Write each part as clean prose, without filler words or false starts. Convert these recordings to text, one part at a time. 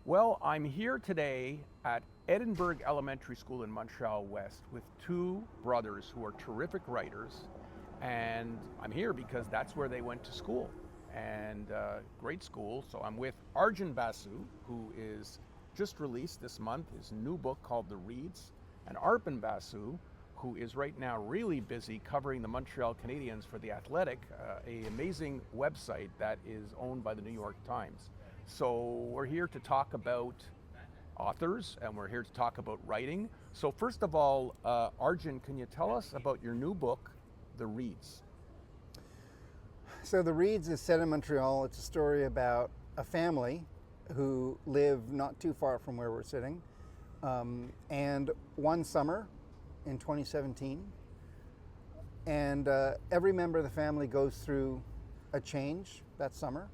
Well, I'm here today at Edinburgh Elementary School in Montreal West with two brothers who are terrific writers. And I'm here because that's where they went to school. And great school. So I'm with Arjun Basu, who is just released this month his new book called The Reads, and Arjun Basu, who is right now really busy covering the Montreal Canadiens for The Athletic, an amazing website that is owned by the New York Times. So we're here to talk about authors and we're here to talk about writing. So first of all, Arjun, can you tell us about your new book, The Reads? So The Reads is set in Montreal. It's a story about a family who live not too far from where we're sitting. And one summer in 2017, and every member of the family goes through a change that summer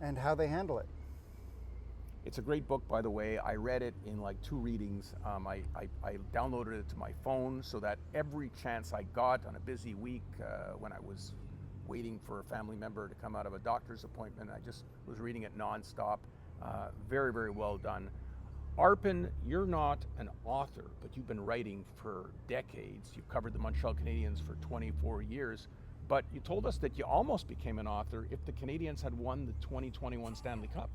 and how they handle it. It's a great book, by the way. I read it in like 2 readings. I downloaded it to my phone so that every chance I got on a busy week when I was waiting for a family member to come out of a doctor's appointment, I just was reading it nonstop. Very, very well done. Arjun, you're not an author, but you've been writing for decades. You've covered the Montreal Canadiens for 24 years, but you told us that you almost became an author if the Canadiens had won the 2021 Stanley Cup.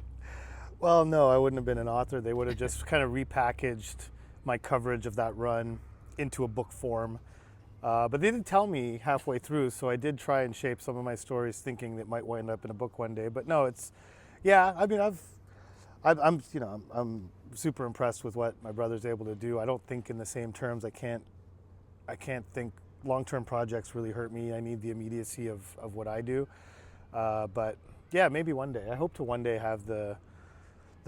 Well, no, I wouldn't have been an author. They would have just kind of repackaged my coverage of that run into a book form. But they didn't tell me halfway through, so I did try and shape some of my stories thinking that might wind up in a book one day. But no, I'm super impressed with what my brother's able to do. I don't think in the same terms. I can't think long-term projects really hurt me. I need the immediacy of what I do. But yeah, maybe one day. I hope to one day have the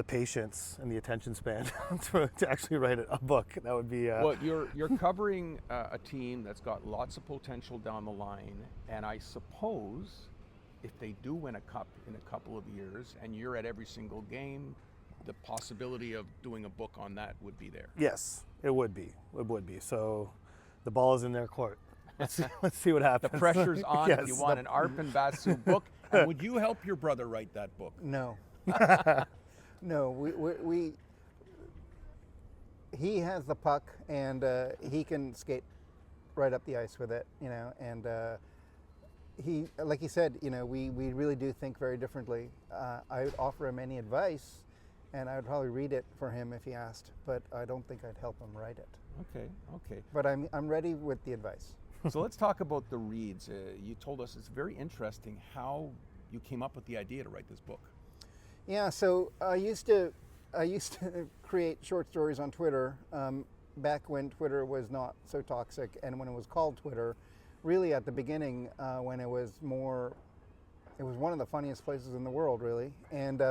patience and the attention span to actually write a book. That would be. Well, you're covering a team that's got lots of potential down the line, and I suppose if they do win a cup in a couple of years, and you're at every single game, the possibility of doing a book on that would be there. Yes, it would be. It would be. So the ball is in their court. Let's see what happens. The pressure's on Yes, if you want an Arjun Basu book. And would you help your brother write that book? No. No, he has the puck and he can skate right up the ice with it, and he, like he said, we really do think very differently. I would offer him any advice and I would probably read it for him if he asked, but I don't think I'd help him write it. Okay. But I'm ready with the advice. So let's talk about The Reads. You told us it's very interesting how you came up with the idea to write this book. Yeah, so I used to create short stories on Twitter back when Twitter was not so toxic and when it was called Twitter. Really, at the beginning, when it was one of the funniest places in the world, really. And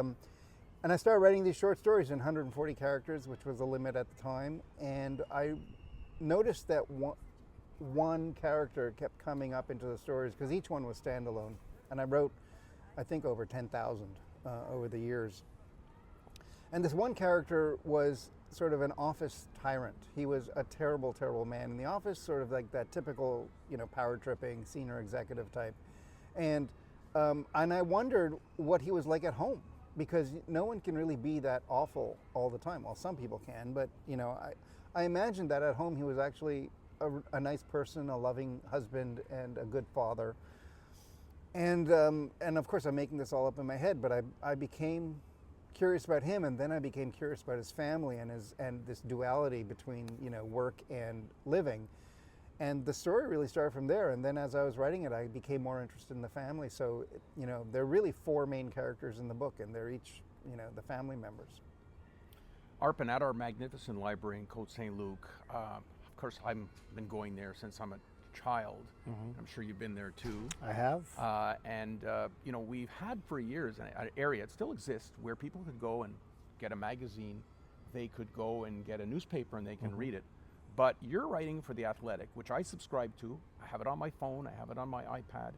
I started writing these short stories in 140 characters, which was the limit at the time. And I noticed that one character kept coming up into the stories because each one was standalone. And I wrote, I think, over 10,000 over the years. And this one character was sort of an office tyrant. He was a terrible, terrible man in the office, sort of like that typical, power tripping senior executive type. And I wondered what he was like at home, because no one can really be that awful all the time. Well, some people can, but I imagined that at home he was actually a nice person, a loving husband, and a good father. And of course I'm making this all up in my head, but I became curious about him, and then I became curious about his family and this duality between work and living. And the story really started from there. And then as I was writing it, I became more interested in the family. So there are really 4 main characters in the book, and they're each the family members. Arjun, at our magnificent library in Cote-Saint-Luc, of course I've been going there since I'm a child. Mm-hmm. I'm sure you've been there too. I have. We've had for years an area, it still exists, where people could go and get a magazine, they could go and get a newspaper and they can read it. But you're writing for The Athletic, which I subscribe to. I have it on my phone, I have it on my iPad,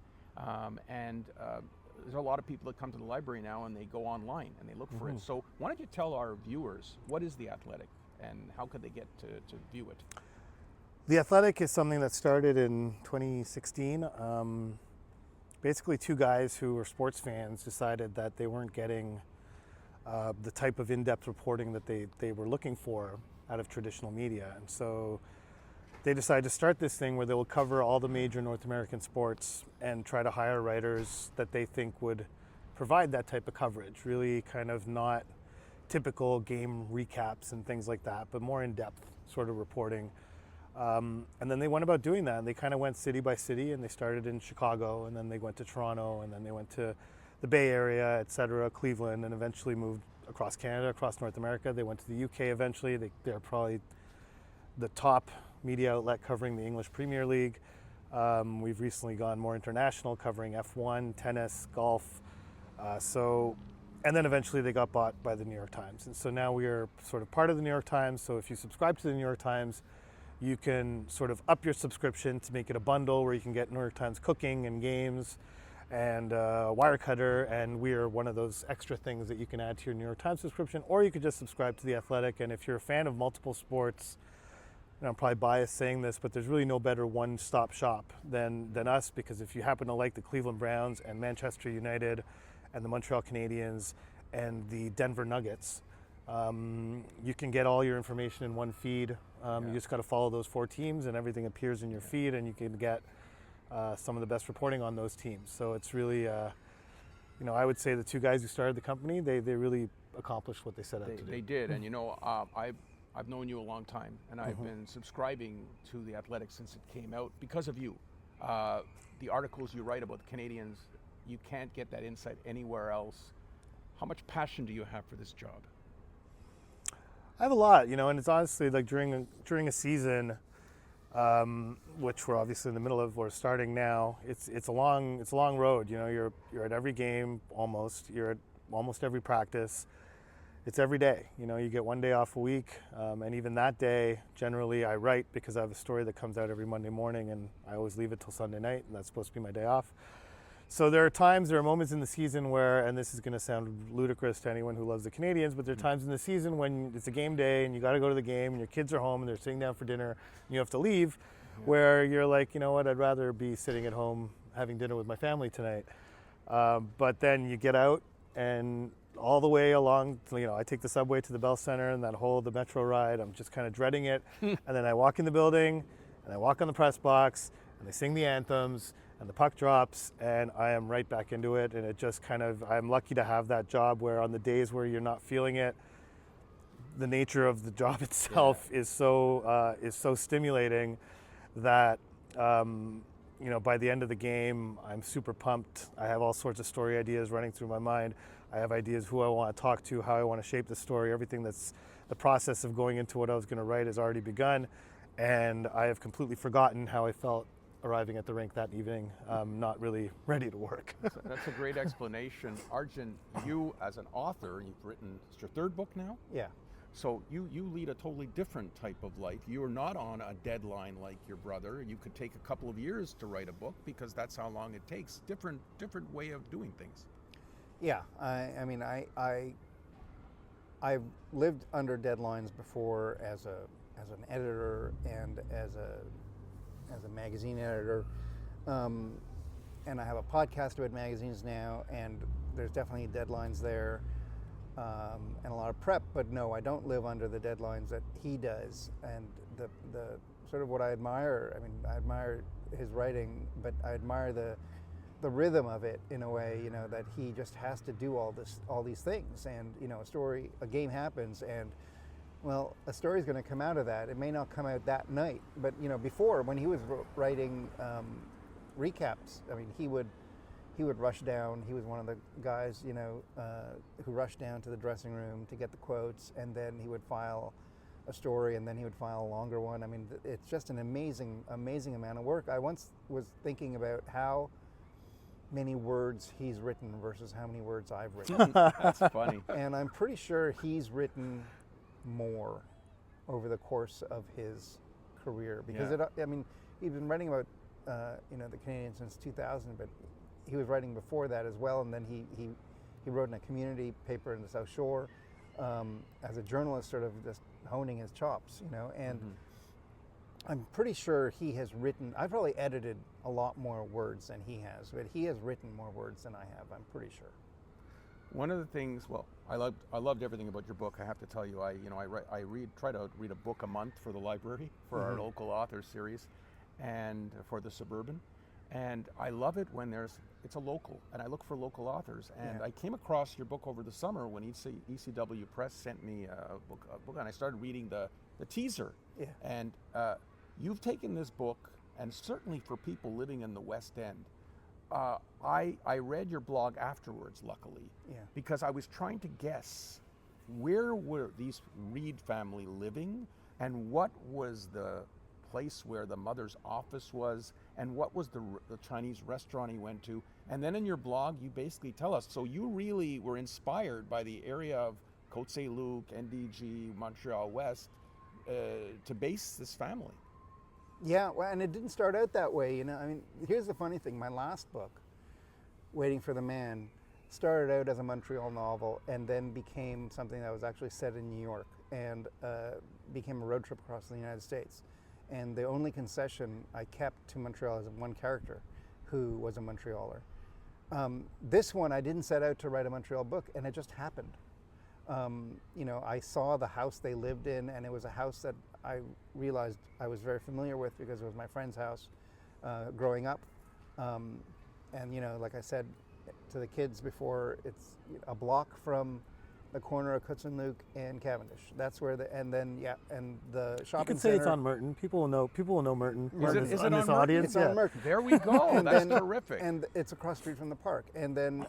there's a lot of people that come to the library now and they go online and they look for it. So why don't you tell our viewers, what is The Athletic and how could they get to view it? The Athletic is something that started in 2016. Basically 2 guys who were sports fans decided that they weren't getting the type of in-depth reporting that they were looking for out of traditional media. And so they decided to start this thing where they will cover all the major North American sports and try to hire writers that they think would provide that type of coverage, really kind of not typical game recaps and things like that, but more in-depth sort of reporting. And then they went about doing that, and they kind of went city by city, and they started in Chicago, and then they went to Toronto, and then they went to the Bay Area, et cetera, Cleveland, and eventually moved across Canada, across North America. They went to the UK eventually. They're probably the top media outlet covering the English Premier League. We've recently gone more international, covering F1, tennis, golf. And then eventually they got bought by the New York Times. And so now we are sort of part of the New York Times. So if you subscribe to the New York Times, you can sort of up your subscription to make it a bundle where you can get New York Times cooking and games and Wirecutter, and we are one of those extra things that you can add to your New York Times subscription, or you could just subscribe to The Athletic. And if you're a fan of multiple sports, and I'm probably biased saying this, but there's really no better one-stop shop than us, because if you happen to like the Cleveland Browns and Manchester United and the Montreal Canadiens and the Denver Nuggets, you can get all your information in one feed. You just got to follow those 4 teams and everything appears in your feed, and you can get some of the best reporting on those teams. So it's really, I would say the 2 guys who started the company, they really accomplished what they set out to do. They did, and I've known you a long time, and I've been subscribing to The Athletic since it came out because of you. The articles you write about the Canadians, you can't get that insight anywhere else. How much passion do you have for this job? I have a lot, and it's honestly like during a season, which we're obviously in the middle of, we're starting now. It's a long road. You're at every game almost. You're at almost every practice. It's every day. You get 1 day off a week, and even that day, generally I write because I have a story that comes out every Monday morning, and I always leave it till Sunday night, and that's supposed to be my day off. So there are moments in the season where, and this is going to sound ludicrous to anyone who loves the Canadians, but there are times in the season when it's a game day and you got to go to the game and your kids are home and they're sitting down for dinner and you have to leave, where you're like, you know what, I'd rather be sitting at home having dinner with my family tonight. But then you get out, and all the way along, I take the subway to the Bell Center, and the metro ride, I'm just kind of dreading it. And then I walk in the building and I walk on the press box and they sing the anthems and the puck drops, and I am right back into it. And it just I'm lucky to have that job where on the days where you're not feeling it, the nature of the job itself is so stimulating that, by the end of the game, I'm super pumped. I have all sorts of story ideas running through my mind. I have ideas who I want to talk to, how I want to shape the story. Everything that's the process of going into what I was going to write has already begun. And I have completely forgotten how I felt arriving at the rink that evening, not really ready to work. That's a great explanation. Arjun, you as an author, you've written, it's your 3rd book now? Yeah. So you lead a totally different type of life. You're not on a deadline like your brother. You could take a couple of years to write a book because that's how long it takes. Different way of doing things. Yeah, I've lived under deadlines before as an editor and as a magazine editor, and I have a podcast about magazines now, and there's definitely deadlines there, and a lot of prep. But no, I don't live under the deadlines that he does, and the sort of what I admire. I admire his writing, but I admire the rhythm of it in a way, that he just has to do all these things, and a game happens, and well, a story is going to come out of that. It may not come out that night, but before, when he was writing recaps, he would rush down. He was one of the guys, who rushed down to the dressing room to get the quotes, and then he would file a story, and then he would file a longer one. It's just an amazing amount of work. I once was thinking about how many words he's written versus how many words I've written. That's funny. And I'm pretty sure he's written more over the course of his career, because he's been writing about the Canadians since 2000, but he was writing before that as well, and then he wrote in a community paper in the South Shore as a journalist, sort of just honing his chops, and I'm pretty sure he has written, I've probably edited a lot more words than he has, but he has written more words than I have, I'm pretty sure. One of the things, well, I loved everything about your book. I have to tell you, try to read a book a month for the library for our local authors series, and for the Suburban, and I love it when it's a local, and I look for local authors. And I came across your book over the summer when ECW Press sent me a book, and I started reading the teaser. Yeah. And you've taken this book, and certainly for people living in the West End. I read your blog afterwards, luckily, because I was trying to guess where were these Reed family living, and what was the place where the mother's office was, and what was the Chinese restaurant he went to. And then in your blog, you basically tell us, so you really were inspired by the area of Cote-Saint-Luc, NDG, Montreal West, to base this family. Yeah, well, and it didn't start out that way, you know. I mean, here's the funny thing. My last book, Waiting for the Man, started out as a Montreal novel and then became something that was actually set in New York, and became a road trip across the United States. And the only concession I kept to Montreal is one character who was a Montrealer. This one, I didn't set out to write a Montreal book, and it just happened. You know, I saw the house they lived in, and it was a house that I realized I was very familiar with because it was my friend's house growing up. And, you know, like I said to the kids before, it's a block from the corner of cote-saint-Luc and Cavendish. That's where and the shopping You could say center. it's on Merton. People will know Merton. Is it on on this Merton? audience. It's on Merton. There we go. And That's then- terrific. And it's across the street from the park. And then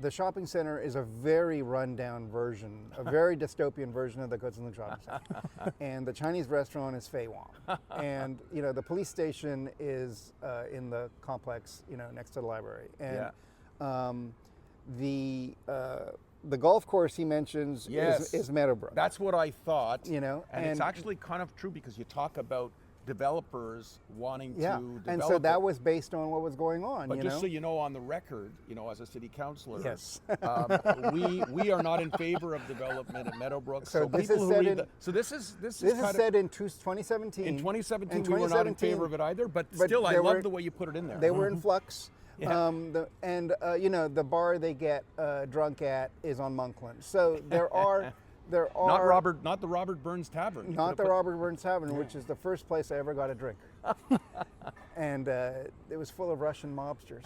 the shopping center is a very rundown version, a very dystopian version of the cote-saint-Luc shopping center. And the Chinese restaurant is Fei Wong. And, you know, the police station is in the complex, you know, next to the library. And the golf course he mentions is Meadowbrook. That's what I thought. You know, and it's actually kind of true, because you talk about developers wanting to develop and so that it. was based on what was going on. But you just know? so you know, on the record, you know, as a city councillor, Yes. we are not in favor of development at Meadowbrook. So this people is who set read in- this is This is kind said of, in 2017. in 2017. In We were not in 2017, favor of it either, but but still, I there love were- the way you put it in there. They were in flux. Yeah. You know, the bar they get drunk at is on Monkland. So there are not the Robert Burns Tavern. You not could've the put- Robert Burns Tavern, which is the first place I ever got a drink. And it was full of Russian mobsters.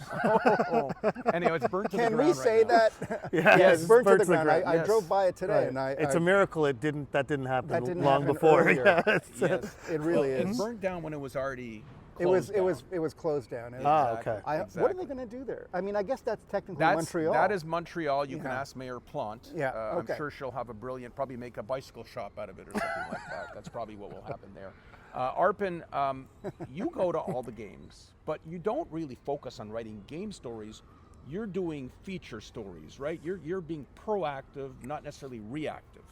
Anyway, it's burnt to the Can ground we right say now. that? Yeah, Yes, it's burnt to burnt the ground. I Yes. drove by it today, Right. and It's a miracle that didn't happen That didn't long happen before. earlier. Yeah, Yes. It really Well, is. It burnt down when it was already It was closed down. it was closed down. It was- Ah, okay. What are Exactly. they going to do there? I mean, I guess that's technically That's, Montreal. That is Montreal. You can Yeah. ask Mayor Plante. Yeah, I'm sure she'll have a brilliant, probably make a bicycle shop out of it or something like that. That's probably what will happen there. Arpin, you go to all the games, but you don't really focus on writing game stories. You're doing feature stories, right? You're being proactive, not necessarily reactive.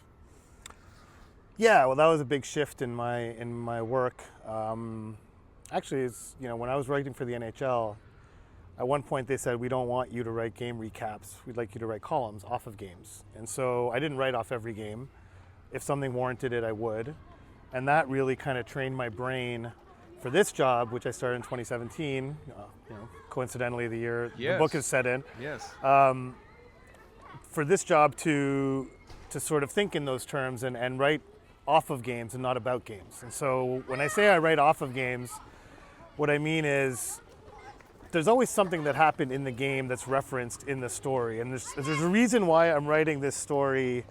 Yeah, well, that was a big shift in my work. Actually, it's, you know, when I was writing for the NHL, at one point they said, we don't want you to write game recaps. We'd like you to write columns off of games. And so I didn't write off every game. If something warranted it, I would. And that really kind of trained my brain for this job, which I started in 2017. You know, coincidentally, the year the book is set in. Yes. For this job to sort of think in those terms and write off of games and not about games. And so when I say I write off of games, what I mean is there's always something that happened in the game that's referenced in the story. And there's a reason why I'm writing this story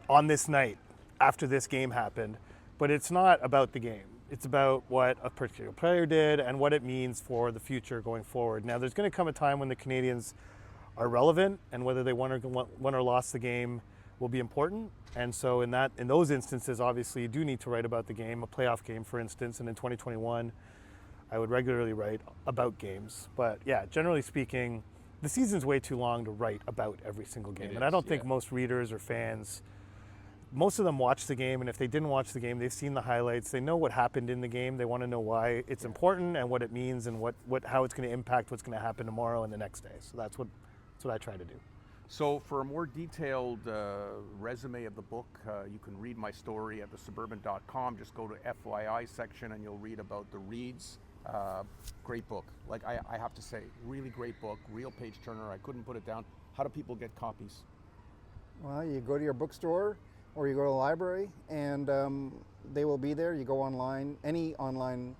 on this night after this game happened, but it's not about the game. It's about what a particular player did and what it means for the future going forward. Now, there's going to come a time when the Canadians are relevant, and whether they won or lost the game will be important. And so in those instances, obviously, you do need to write about the game, a playoff game, for instance. And in 2021, I would regularly write about games. But yeah, generally speaking, the season's way too long to write about every single game. And I don't think most readers or fans, most of them watch the game, and if they didn't watch the game, they've seen the highlights. They know what happened in the game. They want to know why it's important and what it means and how it's going to impact what's going to happen tomorrow and the next day. So that's what I try to do. So for a more detailed resume of the book, you can read my story at thesuburban.com. Just go to FYI section and you'll read about the Reeds Great book. Like I have to say, really great book, real page turner. I couldn't put it down. How do people get copies? Well, you go to your bookstore or you go to the library, and they will be there. You go online, any online.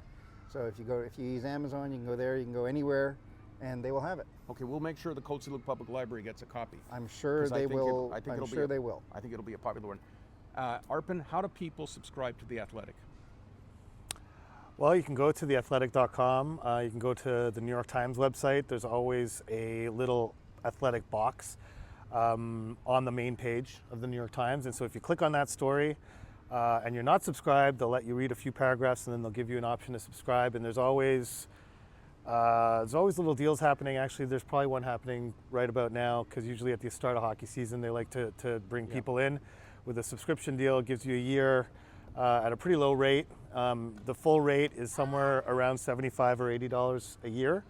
So if you use Amazon, you can go there. You can go anywhere, and they will have it. Okay, we'll make sure the Cote-saint-Luc Public Library gets a copy. I'm sure 'Cause I they think will. I think I'm it'll sure be they will. I think it'll be a popular one. Arjun, how do people subscribe to The Athletic? Well, you can go to theathletic.com. You can go to the New York Times website. There's always a little athletic box on the main page of the New York Times. And so if you click on that story and you're not subscribed, they'll let you read a few paragraphs and then they'll give you an option to subscribe. And there's always little deals happening. Actually, there's probably one happening right about now, because usually at the start of hockey season, they like to bring people in with a subscription deal. It gives you a year at a pretty low rate. The full rate is somewhere around $75 or $80 a year.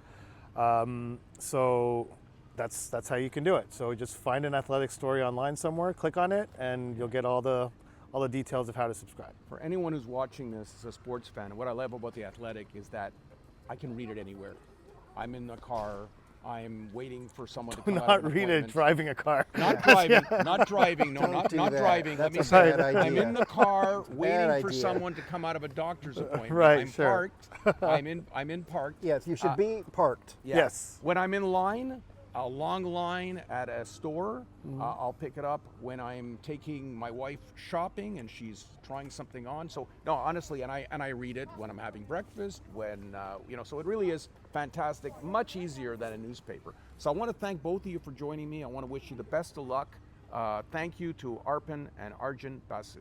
So that's how you can do it. So just find an athletic story online somewhere, click on it, and you'll get all the details of how to subscribe. For anyone who's watching this as a sports fan, what I love about The Athletic is that I can read it anywhere. I'm in the car. I'm waiting for someone to come out Not of an read it appointment. driving a car. Not driving. Not driving. No, Don't not do not that. driving. Let That's me a say, bad I'm idea. in the car waiting for idea. someone to come out of a doctor's appointment. Right, I'm sure. parked. I'm in parked. Yes, you should be parked. Yeah. Yes. When I'm in line, a long line at a store, I'll pick it up when I'm taking my wife shopping and she's trying something on. So no, honestly, and I read it when I'm having breakfast, when so it really is fantastic, much easier than a newspaper. So I want to thank both of you for joining me. I want to wish you the best of luck. Thank you to Arjun and Arjun Basu.